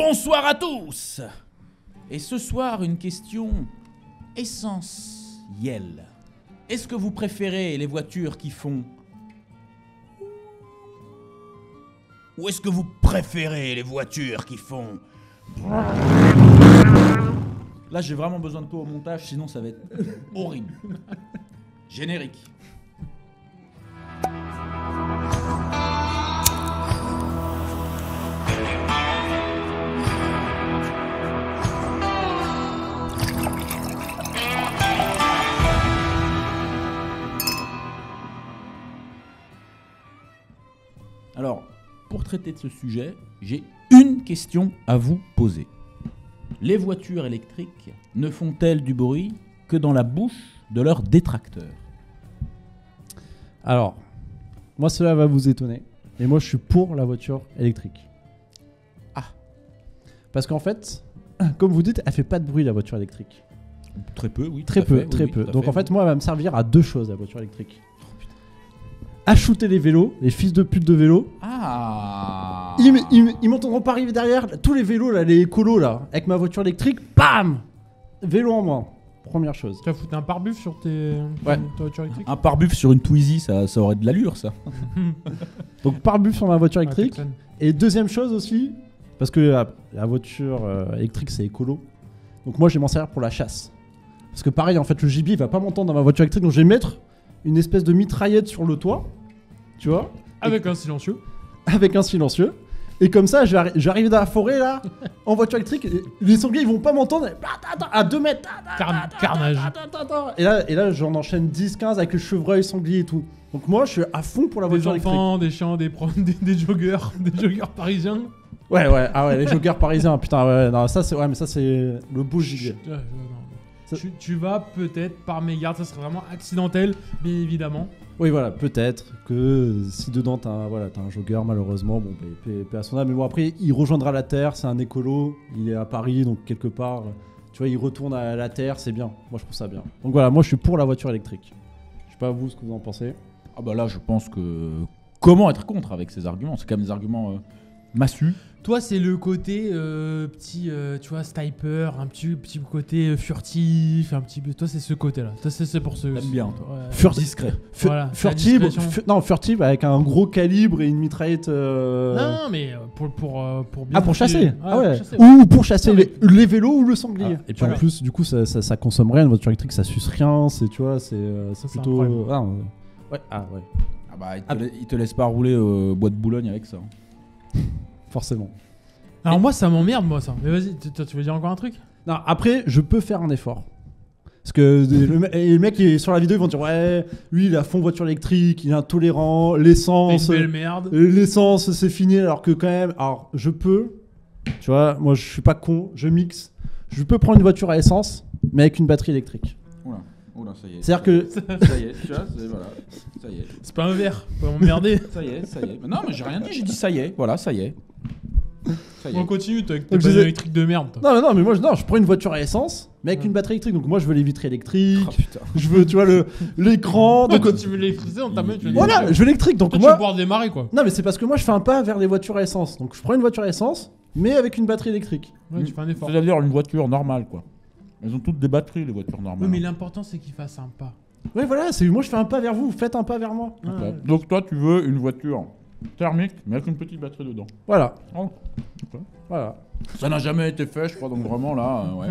Bonsoir à tous. Et ce soir, une question essentielle. Est-ce que vous préférez les voitures qui font... Ou est-ce que vous préférez les voitures qui font... Là, j'ai vraiment besoin de toi au montage, sinon ça va être horrible. Générique. Alors, pour traiter de ce sujet, j'ai une question à vous poser. Les voitures électriques ne font-elles du bruit que dans la bouche de leurs détracteurs? Alors, moi cela va vous étonner. Et moi je suis pour la voiture électrique. Ah. Parce qu'en fait, comme vous dites, elle fait pas de bruit la voiture électrique. Très peu, oui. Très peu. Donc en fait, moi elle va me servir à deux choses la voiture électrique. À shooter les vélos, les fils de pute de vélos. Ah. Ils m'entendront pas arriver derrière. Tous les vélos là, les écolos là, avec ma voiture électrique, bam, vélo en moins. Première chose. Tu vas foutre un pare-buff sur ta voiture électrique? Un pare-buff sur une Twizy, ça aurait de l'allure, ça. Donc pare-buff sur ma voiture Ouais, électrique. Texan. Et deuxième chose aussi, parce que la voiture électrique c'est écolo. Donc moi je vais m'en servir pour la chasse. Parce que pareil en fait le gibier il va pas m'entendre dans ma voiture électrique, donc je vais mettre une espèce de mitraillette sur le toit. Tu vois? Avec un silencieux. Avec un silencieux. Et comme ça, je vais arriver dans la forêt là, en voiture électrique. Et les sangliers ils vont pas m'entendre à 2 mètres. Carnage. Et là, j'en enchaîne 10-15 avec les chevreuils, sangliers et tout. Donc moi, je suis à fond pour la Des voiture électrique. enfants, des chiens, des joggers, des joggers parisiens. Ouais, ah ouais, les joggers parisiens, putain, ouais, non, ça c'est, ouais, mais ça c'est le beau gibier. Ouais, non. Ça- Tu vas peut-être par mégarde, ça serait vraiment accidentel, bien évidemment. Oui, voilà, peut-être que si dedans t'as un jogger, malheureusement, bon, paix à son âme. Mais bon, après, il rejoindra la Terre, c'est un écolo, il est à Paris, donc quelque part, tu vois, il retourne à la Terre, c'est bien. Moi, je trouve ça bien. Donc voilà, moi, je suis pour la voiture électrique. Je sais pas vous ce que vous en pensez. Ah bah là, je pense que... Comment être contre avec ces arguments? C'est quand même des arguments massus. Toi, c'est le côté petit, tu vois, sniper, un petit côté furtif, un petit peu. Toi, c'est ce côté-là. Toi, c'est pour ce. T'aimes bien, toi. Ouais. Discret. Voilà, Furtive, la discrétion. furtive avec un gros calibre et une mitraillette. Non, mais pour bien. Pour chasser. Ah ouais. pour chasser, Ou pour chasser Non, mais- les vélos ou le sanglier. Ah, et puis voilà. en plus, du coup, ça consomme rien. Une voiture électrique, ça suce rien. C'est, tu vois, c'est c'est plutôt. incroyable. Ouais. Ah ouais. Ah bah, il te laisse pas rouler au bois de Boulogne avec ça. Forcément. Alors, moi, ça m'emmerde, moi, ça. Mais vas-y, tu veux dire encore un truc? Non, après, je peux faire un effort. Parce que les mecs qui sur la vidéo ils vont dire ouais, lui il a fond voiture électrique, il est intolérant, T'es l'essence, une belle merde. l'essence c'est fini, alors que quand même, alors je peux, tu vois, moi je suis pas con, je mixe, je peux prendre une voiture à essence, mais avec une batterie électrique. Oula, ça y est. C'est-à-dire que Ça y est, tu vois, voilà. Ça y est. C'est pas un verre, faut m'emmerder. Ça y est. Non, mais j'ai rien dit, j'ai dit ça y est. Voilà, ça y est. Ça y On est. continue, toi, avec tes Donc, je panneaux disais- électriques de merde. Toi. non, mais moi je prends une voiture à essence, mais avec une batterie électrique. Donc moi je veux les vitres électriques, Oh putain. je veux, tu vois, l'écran. Toi, Donc quand tu veux l'électricité, on t'a mis, tu veux voilà, je veux l'électrique. Donc Toi, tu moi, vas pouvoir démarrer, quoi. non mais c'est parce que moi je fais un pas vers les voitures à essence. Donc je prends une voiture à essence, mais avec une batterie électrique. Ouais, tu fais un effort. C'est-à-dire une voiture normale, quoi. Elles ont toutes des batteries, les voitures normales. Oui, mais l'important, c'est qu'il fasse un pas. Ouais, voilà, c'est moi je fais un pas vers vous, vous faites un pas vers moi. Ok. Ouais. Donc toi, tu veux une voiture thermique, mais avec une petite batterie dedans. Voilà, Oh. Ok. voilà. Ça n'a jamais été fait, je crois, donc vraiment là, ouais.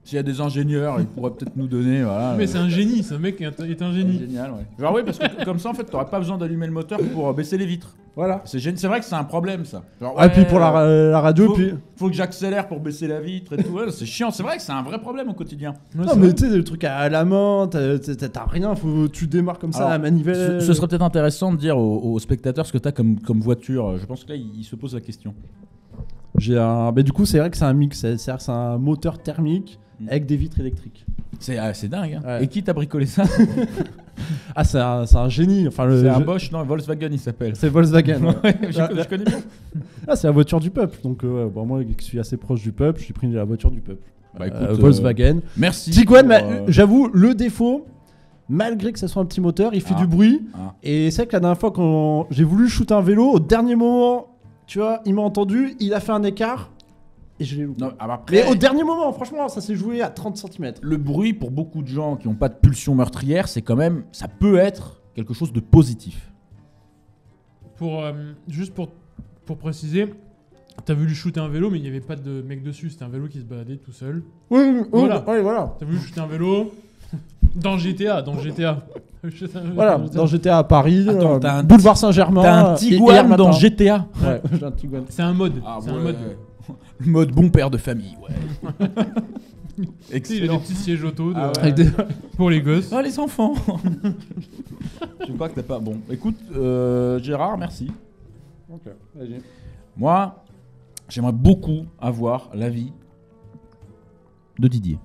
S'il y a des ingénieurs, ils pourraient peut-être nous donner, voilà. Mais c'est un génie, ce mec est un génie. Génial, ouais. Genre oui, parce que comme ça, en fait, t'aurais pas besoin d'allumer le moteur pour baisser les vitres. Voilà. C'est vrai que c'est un problème, ça. Genre, Ah, et puis pour la radio, faut, puis. faut que j'accélère pour baisser la vitre et tout. Ouais, c'est chiant, c'est vrai que c'est un vrai problème au quotidien. Ouais, Non, c'est mais vrai. tu sais, le truc à la main, t'as rien, tu démarres comme ça Alors, à la manivelle. Ce serait peut-être intéressant de dire aux spectateurs ce que t'as comme voiture. Je pense que là, ils se posent la question. J'ai un. Bah, du coup, c'est vrai que c'est un mix, c'est-à-dire que c'est un moteur thermique avec des vitres électriques. C'est dingue, hein. Ouais. Et qui t'a bricolé ça? Ah, c'est un génie. Enfin, C'est un Bosch, non, Volkswagen, il s'appelle. C'est Volkswagen. ouais. Ouais, je connais bien. Ah, c'est la voiture du peuple. Donc, ouais, bon, moi qui suis assez proche du peuple, je suis pris la voiture du peuple. Bah, écoute, Volkswagen. Merci. Tiguan, pour, j'avoue, le défaut, malgré que ça soit un petit moteur, il fait Ah. du bruit. Ah. Et c'est vrai que la dernière fois, quand j'ai voulu shooter un vélo, au dernier moment, tu vois, il m'a entendu, il a fait un écart. et je l'ai loupé. Non, après, Mais au dernier moment, franchement, ça s'est joué à 30 cm. le bruit, pour beaucoup de gens qui n'ont pas de pulsion meurtrière, c'est quand même, ça peut être quelque chose de positif. Juste pour préciser, t'as voulu shooter un vélo, mais il n'y avait pas de mec dessus. C'était un vélo qui se baladait tout seul. Oui, Voilà. voilà. T'as voulu shooter un vélo dans GTA. Voilà, dans GTA à Paris, Attends, t'as un boulevard Saint-Germain. T'as un et Tiguan hier dans matin. GTA. Ouais, j'ai un Tiguan. C'est un mode. Ah c'est un ouais. mode. Le mode bon père de famille, ouais. Il a des Excellent. petits sièges auto Ah ouais. Avec des- pour les gosses. Oh les enfants. Je crois que t'as pas. Bon, écoute, Gérard, merci. Ok, vas-y. Moi, j'aimerais beaucoup avoir l'avis de Didier.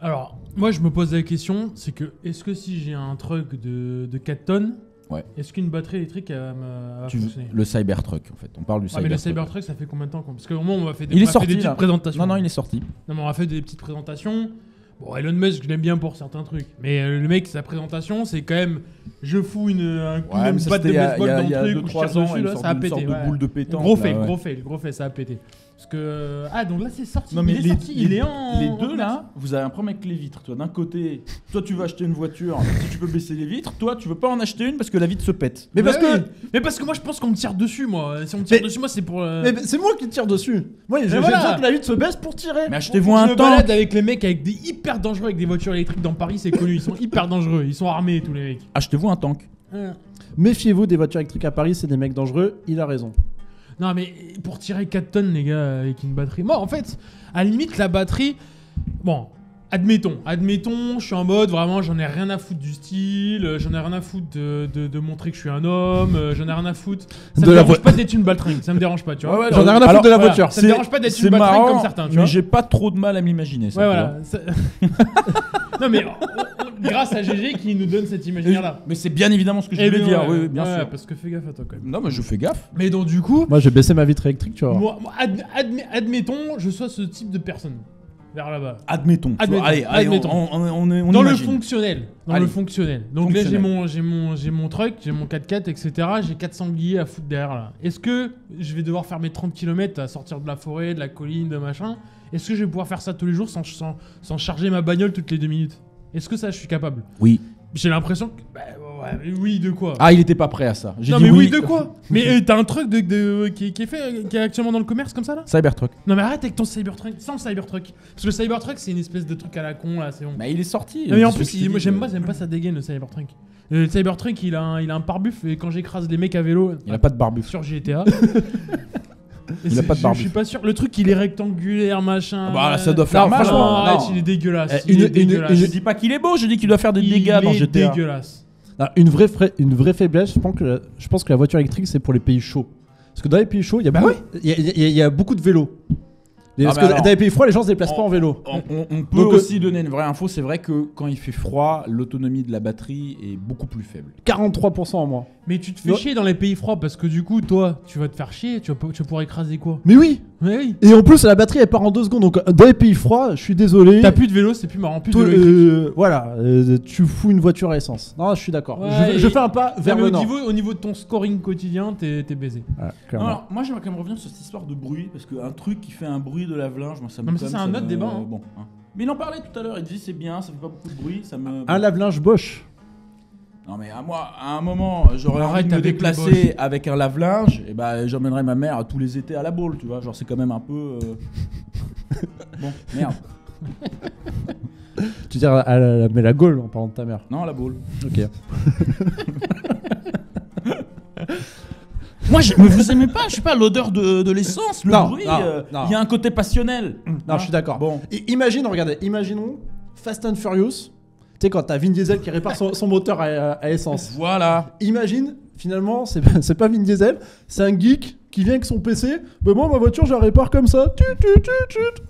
Alors, moi je me pose la question, c'est que est-ce que si j'ai un truck de 4 tonnes, Ouais. est-ce qu'une batterie électrique va Tu veux- fonctionner? le Cybertruck, en fait. On parle du Ah mais le Cybertruck. Cybertruck ça fait combien de temps Parce qu'au moment où on a fait des, Il est on a fait sorti, des petites là. présentations. Non, il est sorti. Non mais on a fait des petites présentations. Bon, Elon Musk je l'aime bien pour certains trucs. Mais le mec, sa présentation c'est quand même je fous un coup Ouais, une mais ça, batte de c'était baseball dans il y a le truc où je 2-3 tire ans, dessus une là, sorte ça a de- pété. sorte de ouais. boule de pétanque. Gros là, fail, ouais. gros fail, ça a pété. Parce que ah donc là c'est sorti. Non mais il est sorti, il est en les en deux là, commerce. vous avez un problème avec les vitres. Toi d'un côté, toi tu veux acheter une voiture, si tu peux baisser les vitres, toi tu veux pas en acheter une parce que la vitre se pète. Mais parce que. Mais parce que moi je pense qu'on me tire dessus moi. Si on me tire Mais- dessus moi c'est pour Mais c'est moi qui tire dessus. Moi, j'ai voilà. besoin que la vitre se baisse pour tirer. Mais achetez-vous je un me balade tank. avec les mecs avec des hyper dangereux avec des voitures électriques dans Paris, c'est connu, ils sont hyper dangereux, ils sont armés tous les mecs. Achetez-vous un tank. Méfiez-vous des voitures électriques à Paris, c'est des mecs dangereux. Il a raison. Non mais pour tirer 4 tonnes les gars avec une batterie. Moi en fait, à la limite la batterie bon, admettons, je suis en mode vraiment j'en ai rien à foutre du style, j'en ai rien à foutre de montrer que je suis un homme, j'en ai rien à foutre. Ça De me la dérange vo- pas d'être une baltringue, ça me dérange pas, tu vois. Ouais, ouais, J'en ai rien à alors, foutre de la voilà, voiture. ça me dérange pas d'être C'est une batterie marrant, comme certains, tu mais vois. j'ai pas trop de mal à m'imaginer ça. Ouais, tu voilà. Non, mais grâce à GG qui nous donne cet vois. imaginaire-là. Mais c'est bien évidemment ce que je Eh voulais ben, dire, ouais, oui, oui, bien ouais, sûr. parce que fais gaffe à toi quand même. Non, mais je fais gaffe. Mais donc, du coup, Moi, j'ai baissé ma vitre électrique, tu vois. moi, admettons, je sois ce type de personne. Vers là-bas. Admettons. tu vois. Admettons, Allez, admettons. on Dans le imagine. fonctionnel. Dans Allez. le fonctionnel. Donc Fonctionnel. là, j'ai mon truck, j'ai mon 4x4, etc. J'ai 4 sangliers à foutre derrière là. Est-ce que je vais devoir faire mes 30 km à sortir de la forêt, de la colline, de machin? Est-ce que je vais pouvoir faire ça tous les jours sans charger ma bagnole toutes les 2 minutes? Est-ce que ça, je suis capable? Oui. J'ai l'impression que. Bah, ouais, mais oui, de quoi? Ah, il était pas prêt à ça. J'ai Non, dit mais oui, de quoi? Mais t'as un truc qui est actuellement dans le commerce comme ça là? Cybertruck. Non, mais arrête avec ton Cybertruck, sans le Cybertruck. Parce que le Cybertruck, c'est une espèce de truc à la con là, c'est bon. Bah, il est sorti. Non, mais en C'est plus, ce que je te moi dis. j'aime pas sa dégaine le Cybertruck. Le Cybertruck, il a un pare-buff et quand j'écrase les mecs à vélo Il a pas de barbuf. sur GTA. Il a pas de Je barbuf. suis pas sûr. Le truc, il est rectangulaire, machin. Bah, ça doit faire Non, mal, franchement, hein. arrête, Non. il est dégueulasse. Eh, Il est une- dégueulasse. Je dis pas qu'il est beau, je dis qu'il doit faire des dégâts dans Il est GTA. dégueulasse. Alors, une vraie faiblesse, je pense que la voiture électrique, c'est pour les pays chauds. Parce que dans les pays chauds, il y a, Bah beaucoup, il y a beaucoup de vélos. Parce mais que alors- dans les pays froids, les gens se déplacent pas en vélo. On peut Donc, aussi donner une vraie info, c'est vrai que quand il fait froid, l'autonomie de la batterie est beaucoup plus faible. 43% en moins. Mais tu te fais Non. chier dans les pays froids parce que du coup, toi, tu vas te faire chier. Tu vas pouvoir écraser quoi? Mais oui. Mais oui. Et en plus, la batterie, elle part en 2 secondes. Donc, dans les pays froids, je suis désolé. T'as plus de vélo, c'est plus marrant. Plus de Toi, vélo électrique. voilà, tu fous une voiture à essence. Non, je suis d'accord. Ouais, je et- fais un pas Non, vers mais le au nord. niveau de ton scoring quotidien, t'es baisé. Voilà, Non, clairement. alors, moi j'aimerais quand même revenir sur cette histoire de bruit, parce qu'un truc qui fait un bruit de lave-linge, moi ça me. Non, mais ça, quand c'est même, un autre me- débat, hein. Bon, hein. Mais il en parlait tout à l'heure, il dit c'est bien, ça fait pas beaucoup de bruit, ça me. Un lave-linge Bosch. Non mais à moi, à un moment, j'aurais envie Arrête de me avec les déplacer avec un lave-linge, et bah j'emmènerais ma mère tous les étés à la Baule, tu vois, genre c'est quand même un peu. Bon, merde. Tu dis mais la Gaule en parlant de ta mère. Non, à la Baule. Ok. Moi, mais vous aimez pas, je sais pas, l'odeur de l'essence, le Non, bruit, non, il non. y a un côté passionnel. Non, Hein. je suis d'accord. Bon. Imaginons Fast and Furious. Tu sais, quand t'as Vin Diesel qui répare son moteur à essence. Voilà. Imagine, finalement, c'est pas Vin Diesel, c'est un geek qui vient avec son PC. Bah, moi, ma voiture, je la répare comme ça.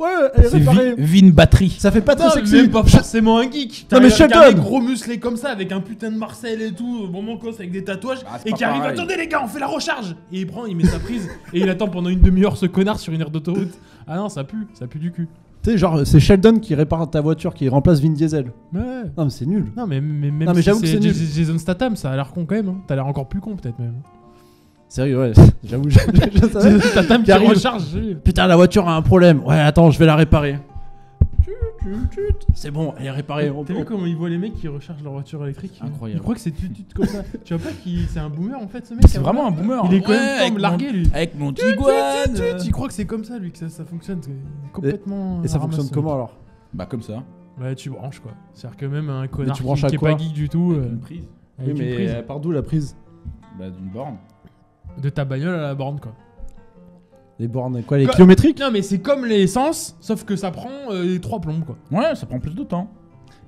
Ouais, elle est C'est réparée. Vin Batterie. Ça fait pas très Non, sexy. même pas forcément un geek. Non, mais T'as un Sheldon. mec gros musclé comme ça, avec un putain de Marcel et tout, vraiment cos avec des tatouages, Bah, c'est et pas qui arrive. pareil. Attendez les gars, on fait la recharge. Et il prend, il met sa prise, et il attend pendant une demi-heure ce connard sur une aire d'autoroute. Ah non, ça pue du cul. Tu sais, genre, c'est Sheldon qui répare ta voiture, qui remplace Vin Diesel. Ouais. Non, mais c'est nul. Non, mais même Non, mais si j'avoue que c'est nul. Jason Statham, ça a l'air con quand même. Hein. T'as l'air encore plus con peut-être même. Sérieux, ouais. J'avoue, je savais. Ta table qui Qui arrive. recharge. Putain, la voiture a un problème. Ouais, attends, je vais la réparer. C'est bon, elle est réparée. T'as vu comment ils voient les mecs qui rechargent leur voiture électrique? Incroyable. Ils croient que c'est tout comme ça. Tu vois pas qu'il c'est un boomer en fait ce mec? C'est vraiment un boomer. Il est quand Ouais, même avec comme largué lui. Avec mon Tiguan. Tu crois que c'est comme ça lui que ça fonctionne? C'est complètement. Et ça ramasse, fonctionne comment alors? Bah comme ça. Ouais, tu branches quoi. C'est-à-dire que même un connard tu branches qui à est quoi pas geek du tout. Une prise. Avec Oui, une mais prise par d'où la prise? Bah d'une borne. de ta bagnole à la borne quoi. Les bornes, quoi, les Quoi kilométriques? Non mais c'est comme l'essence, sauf que ça prend 3 plombes quoi. Ouais, ça prend plus de temps.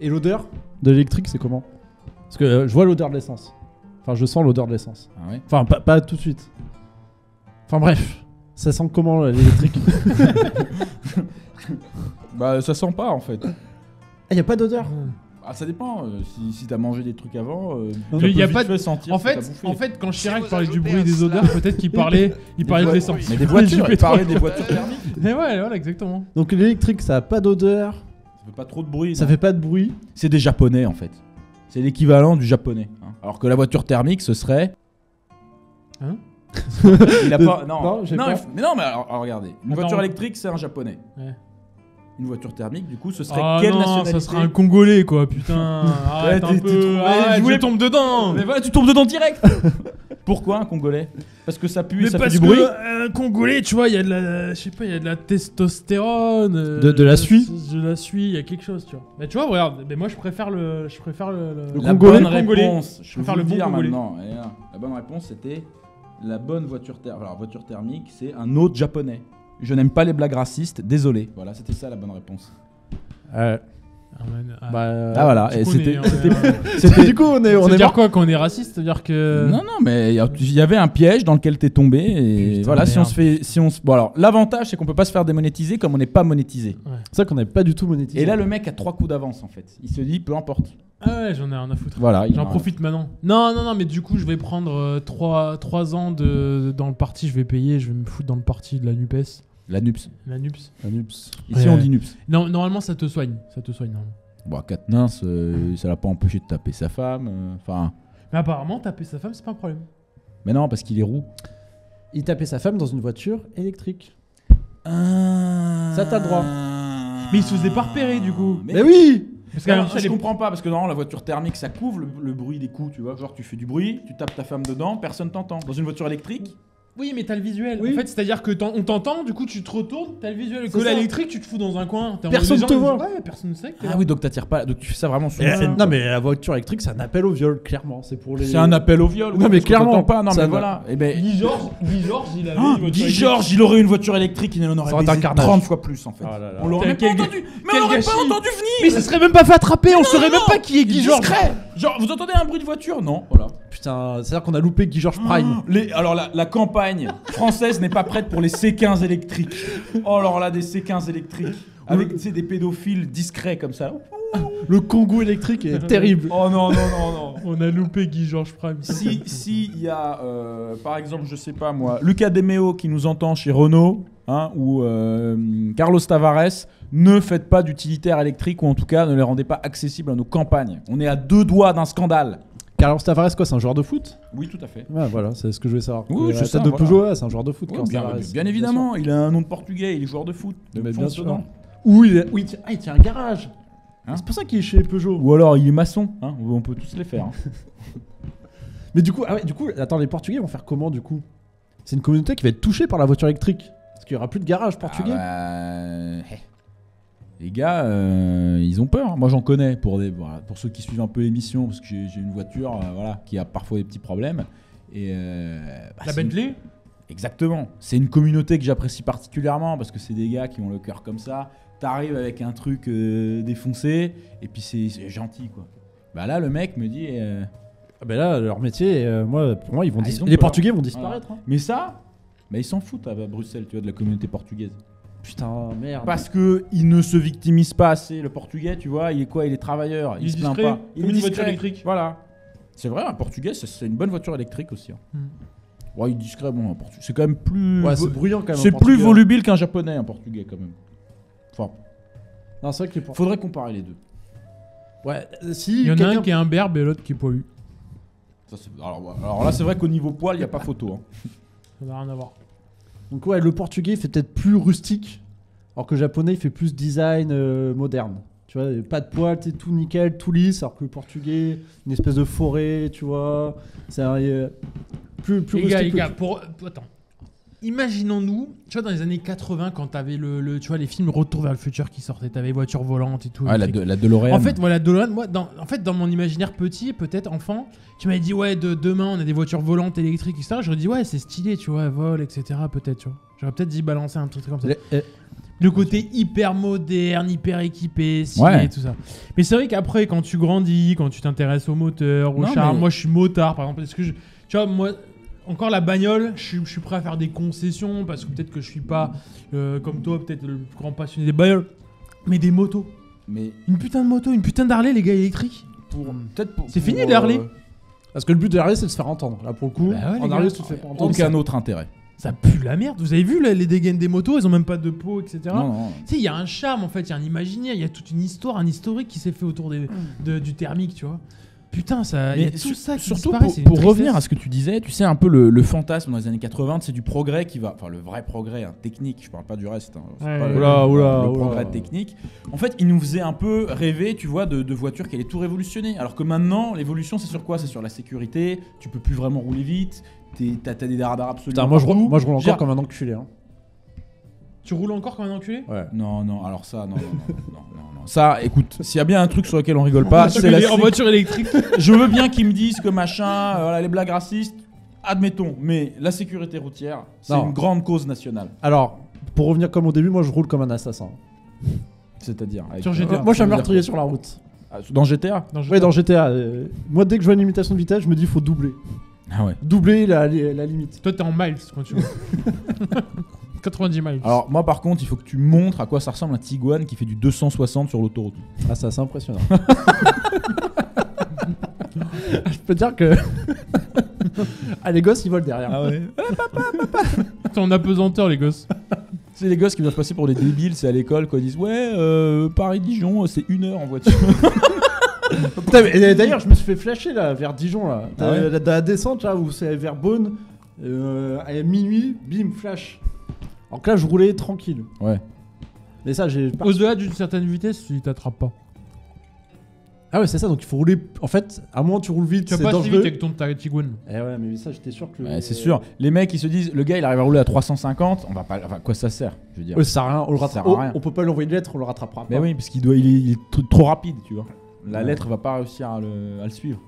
Et l'odeur de l'électrique, c'est comment? Parce que je vois l'odeur de l'essence. Enfin, je sens l'odeur de l'essence. Ah ouais. Enfin, pas tout de suite. Enfin, bref. Ça sent comment l'électrique? Bah ça sent pas en fait. Ah, y a pas d'odeur? Ah ça dépend. Si t'as mangé des trucs avant, Non, Il y a vite pas de- fait sentir En ce que fait, t'as bouffé. en fait, quand Chirac vous parlait du ajoutez bruit un des slab. odeurs, peut-être qu'il parlait Des de voitures. l'essence. Mais des voitures, Du il parlait pétrole. des voitures thermiques. Mais ouais, voilà, exactement. Donc l'électrique, ça a pas d'odeur, Ça fait pas trop de bruit. ça non. fait pas de bruit. C'est des japonais en fait. C'est l'équivalent du japonais. Hein. Alors que la voiture thermique, ce serait. Hein? Il a pas. Non, Non, j'ai pas. mais non, mais alors, regardez. Une Attends. voiture électrique, c'est un japonais. Ouais. Une voiture thermique, du coup, ce serait Ah quelle non, nationalité? ça serait un Congolais quoi, putain. Arrête Ouais, un t'es peu. trop- Arrête, je voulais- je tombe dedans. Mais voilà, tu tombes dedans direct. Pourquoi un Congolais? Parce que ça pue et Mais ça fait parce du que bruit. un Congolais, tu vois, il y a de la, je sais pas, il y a de la testostérone, De la suie. de la suie, il y a quelque chose, tu vois. Mais tu vois, regarde, mais moi je préfère le La Congolais, bonne Congolais. réponse, je Je vais préfère vous le le bon dire Congolais. maintenant. Et là, la bonne réponse, c'était la bonne voiture thermique. Alors, voiture thermique, c'est un autre japonais. Je n'aime pas les blagues racistes, désolé. Voilà, c'était ça la bonne réponse. Ah, Ah voilà, du et coup, c'était. C'était du coup, on est Ça veut dire mort. quoi quand on est raciste? Ça veut dire que. Non, non, mais il y avait un piège dans lequel t'es tombé. Et Putain, voilà, si on merde. se fait. Bon, alors, l'avantage, c'est qu'on peut pas se faire démonétiser comme on n'est pas monétisé. C'est ça qu'on n'avait pas du tout monétisé. Et là, le mec a 3 coups d'avance en fait. Il se dit, peu importe. Ah ouais, j'en ai rien à foutre. Voilà, il J'en en a- profite maintenant. Non, mais du coup, je vais prendre 3 ans dans le parti, je vais payer, je vais me foutre dans le parti de la NUPES. La NUPS. La NUPS. Un ups. Ici, Ouais. on dit NUPS. Non, normalement, ça te soigne. Normalement. Bon, Katniss, ça l'a pas empêché de taper sa femme. Enfin. Mais apparemment, taper sa femme, c'est pas un problème. Mais non, parce qu'il est roux. Il tapait sa femme dans une voiture électrique. Ça, t'as le droit. Mais il se faisait pas repérer, du coup. Mais oui. Parce qu'à Non, la je comprends pas parce que non, la voiture thermique ça couvre le bruit des coups, tu vois. Genre tu fais du bruit, tu tapes ta femme dedans, personne t'entend. Dans une voiture électrique, Oui, mais t'as le visuel. Oui. En fait, c'est-à-dire que on t'entend, du coup, tu te retournes, t'as le visuel. Que ça. l'électrique, tu te fous dans un coin. T'es en Personne mode, te les gens, voit. Ouais, personne ne sait que t'es ah là. oui, donc t'attires pas, donc tu fais ça vraiment sur Et, une scène. non, mais la voiture électrique, c'est un appel au viol, clairement. C'est pour les. C'est un appel au viol. Non, ouais, mais parce qu'on clairement, t'entend pas. Non ça mais va. voilà. Et ben Guy Georges, il avait Ah, une voiture Guy électrique. Georges, il aurait une voiture électrique, il en Ça aurait aurait été un baisé carnage. 30 fois plus en fait. Ah là là. On l'aurait même pas Quel entendu. Mais quel on l'aurait pas gâchis. entendu Mais venir. ça serait même pas fait attraper, on saurait même non, pas qui est Guy Georges. Discret. Genre vous entendez un bruit de voiture? Non. Voilà. Putain, c'est-à-dire qu'on a loupé Guy George Prime. Alors la campagne française n'est pas prête pour les C15 électriques. Oh alors là des C15 électriques avec tu sais, des pédophiles discrets comme ça. Le Congo électrique est terrible. Oh non non non non. On a loupé Guy Georges Prime. Si il y a par exemple je sais pas moi Lucas Demeo qui nous entend chez Renault hein, ou Carlos Tavares, ne faites pas d'utilitaires électriques ou en tout cas ne les rendez pas accessibles à nos campagnes. On est à 2 doigts d'un scandale. Carlos Tavares, quoi, c'est un joueur de foot? Oui tout à fait. Ouais, voilà, c'est ce que je voulais savoir. Oui, La je sais, tête de voilà. Peugeot, ouais, c'est un joueur de foot. Oui, Carlos bien, Tavares. bien évidemment, il a un nom de portugais, il est joueur de foot. Mais Donc, bien fonce sûr. dedans. Oui, il tient un garage. Hein C'est pour ça qu'il est chez Peugeot. Ou alors il est maçon, hein, on peut tous les faire. hein. Mais du coup, attends, les Portugais vont faire comment du coup? C'est une communauté qui va être touchée par la voiture électrique. Parce qu'il n'y aura plus de garage portugais. Ah bah, les gars, ils ont peur. Moi, j'en connais pour pour ceux qui suivent un peu l'émission, parce que j'ai une voiture, voilà, qui a parfois des petits problèmes. Et bah, La c'est une- Bentley. Exactement. C'est une communauté que j'apprécie particulièrement parce que c'est des gars qui ont le cœur comme ça. T'arrives avec un truc défoncé et puis c'est gentil quoi. Bah là, le mec me dit. Ah ben là, leur métier, pour moi, ils vont ils ont les peur. Portugais vont disparaître. hein. Mais ça, bah, ils s'en foutent à Bruxelles, tu vois, de la communauté portugaise. Putain, merde. Parce que il ne se victimise pas assez. Le portugais, tu vois, il est quoi? Il est travailleur. Il est se plaint discret, pas. comme une voiture électrique. Voilà. C'est vrai, un portugais, c'est une bonne voiture électrique aussi. hein. Hmm. Ouais, il est discret, bon, un portugais. C'est quand même plus. Ouais, c'est bruyant quand même. c'est un plus Portugais. volubile qu'un japonais, un portugais quand même. Enfin, Non, c'est vrai que les faudrait comparer les deux. Ouais, si Il y en a quelqu'un- un qui est imberbe et l'autre qui est poilu. Ça, alors là, c'est vrai qu'au niveau poil, il n'y a pas photo. Hein. Ça n'a rien à voir. Donc ouais, le portugais il fait peut-être plus rustique, alors que le japonais il fait plus design moderne. Tu vois, pas de poils, c'est tout nickel, tout lisse, alors que le portugais, une espèce de forêt, tu vois. C'est plus Les rustique. gars, attends. Imaginons-nous, tu vois, dans les années 80, quand t'avais tu vois, les films Retour vers le futur qui sortaient, t'avais voitures volantes et tout. Ouais, la DeLorean. En fait, voilà, DeLorean, moi, dans mon imaginaire petit, peut-être enfant, tu m'avais dit, ouais, demain, on a des voitures volantes électriques, etc. J'aurais dit, ouais, c'est stylé, tu vois, vol, etc. Peut-être, tu vois. J'aurais peut-être dit balancer un truc comme ça. Le côté hyper moderne, hyper équipé, stylé et tout ça. Mais c'est vrai qu'après, quand tu grandis, quand tu t'intéresses au moteur, au charme, moi, je suis motard, par exemple, parce que tu vois, moi. Encore la bagnole, je suis prêt à faire des concessions parce que peut-être que je suis pas comme toi, peut-être le plus grand passionné des bagnoles, mais des motos. Mais une putain de moto, une putain d'Harley, les gars, électriques. C'est fini les Harley. Parce que le but de Harley c'est de se faire entendre. Là pour le coup, Bah ouais, en Harley tu te fais pas entendre. aucun autre intérêt. Ça pue la merde. Vous avez vu les dégaines des motos, elles ont même pas de peau, etc. Non. Tu sais, il y a un charme en fait, il y a un imaginaire, il y a toute une histoire, un historique qui s'est fait autour du thermique, tu vois. Putain, il y a tout ça qui surtout disparaît, pour revenir à ce que tu disais, tu sais un peu le fantasme dans les années 80, c'est du progrès qui va, enfin le vrai progrès technique, je parle pas du reste, c'est pas le progrès technique. En fait, il nous faisait un peu rêver, tu vois, de voitures qui allaient tout révolutionner. Alors que maintenant, l'évolution, c'est sur quoi ? C'est sur la sécurité. Tu peux plus vraiment rouler vite. T'as des radars absolument. Putain, moi je roule encore comme un enculé. Hein. Tu roules encore comme un enculé ? Ouais. Non, alors ça, non. Ça, écoute, s'il y a bien un truc sur lequel on rigole pas, c'est en voiture électrique. Je veux bien qu'ils me disent que machin, voilà, les blagues racistes, admettons, mais la sécurité routière, c'est une grande cause nationale. Alors, pour revenir comme au début, moi je roule comme un assassin. C'est-à-dire sur GTA. Moi je suis un meurtrier sur la route. Dans GTA ? Oui, dans GTA. Moi dès que je vois une limitation de vitesse, je me dis il faut doubler. Ah ouais. Doubler la limite. Toi t'es en miles quand tu vois. 90 miles. Alors moi par contre il faut que tu montres à quoi ça ressemble un Tiguan qui fait du 260 sur l'autoroute. Ah ça c'est impressionnant. Je peux te dire que les gosses ils volent derrière. Ah ouais. C'est en apesanteur les gosses. C'est les gosses qui doivent passer pour des débiles, c'est à l'école quoi, ils disent ouais Paris-Dijon c'est 1 heure en voiture. Putain, mais d'ailleurs je me suis fait flasher là vers Dijon là. Ah ouais. Dans la descente là où c'est vers Beaune, à minuit, bim, flash. Alors que là, je roulais tranquille. Ouais. Mais ça, j'ai pas. Au-delà d'une certaine vitesse, il t'attrape pas. Ah ouais, c'est ça. Donc il faut rouler. En fait, à moins que tu roules vite, tu vas c'est pas si dangereux. vite avec ton Tiguan. Eh ouais, mais ça, j'étais sûr que. Ouais, c'est sûr. Les mecs, ils se disent, le gars, il arrive à rouler à 350. On va pas. Enfin, quoi ça sert ? Je veux dire. Ça sert à rien. On le Ça sert rattrape. à rien. On peut pas lui envoyer de lettre, on le rattrapera pas. Mais oui, parce qu'il il est trop rapide, tu vois. La lettre va pas réussir à le suivre.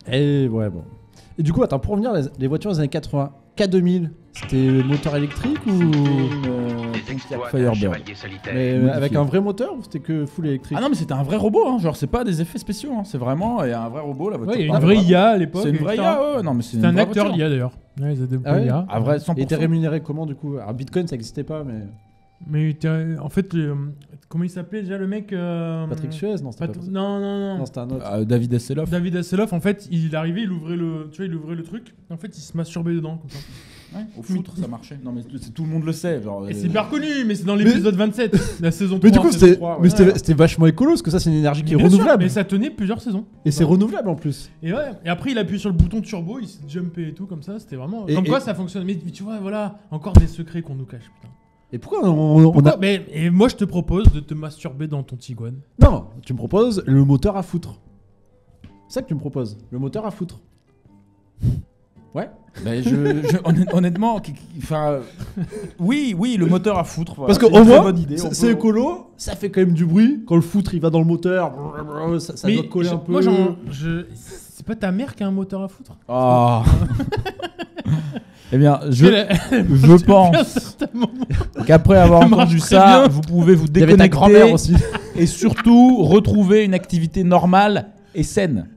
Et ouais, bon. Et du coup, attends, pour revenir, les voitures des années 80, K2000, c'était moteur électrique ou. Firebird. Mais avec un vrai moteur ou c'était que full électrique? Ah non, mais c'était un vrai robot, hein. Genre c'est pas des effets spéciaux, hein. C'est vraiment un vrai robot la voiture. Ouais, il y a une vraie IA à l'époque. C'est une vraie etc. IA, ouais. Non, mais c'est C'était un vraie acteur voiture. l'IA d'ailleurs. Ouais, ils étaient Ah ouais IA. Un vrai 100%. Et t'es rémunéré comment du coup? Alors Bitcoin ça existait pas, mais. Mais en fait, comment il s'appelait déjà le mec Patrick Suez, non, c'était pas ça. Non. Non, c'était un autre. David Hasselhoff. David Hasselhoff, en fait, il arrivait, il ouvrait le truc, et en fait, il se masturbait dedans comme ça. Ouais, au foot, ça marchait. Non, mais tout le monde le sait. Genre, Et c'est hyper connu, mais c'est dans l'épisode 27, la saison 3. Mais du coup, saison 3, ouais. c'était vachement écolo parce que ça, c'est une énergie qui est Bien sûr, renouvelable. mais ça tenait plusieurs saisons. Et c'est renouvelable en plus. Et ouais, et après il appuie sur le bouton turbo, il s'est jumpé et tout comme ça, c'était vraiment. Comme quoi ça fonctionne. Mais tu vois, voilà, encore des secrets qu'on nous cache, putain. Et pourquoi on a. Mais, et moi je te propose de te masturber dans ton Tiguan. Non, tu me proposes le moteur à foutre. C'est ça que tu me proposes, le moteur à foutre. Ouais. Ben honnêtement, enfin, oui, le moteur à foutre. Voilà, parce que au moins, c'est écolo, ça fait quand même du bruit. Quand le foutre il va dans le moteur, ça doit coller un peu. Moi, c'est pas ta mère qui a un moteur à foutre. Oh. Eh bien, je pense qu'après avoir entendu ça, vous pouvez vous Il y avait ta grand-mère déconnecter aussi. et surtout retrouver une activité normale et saine.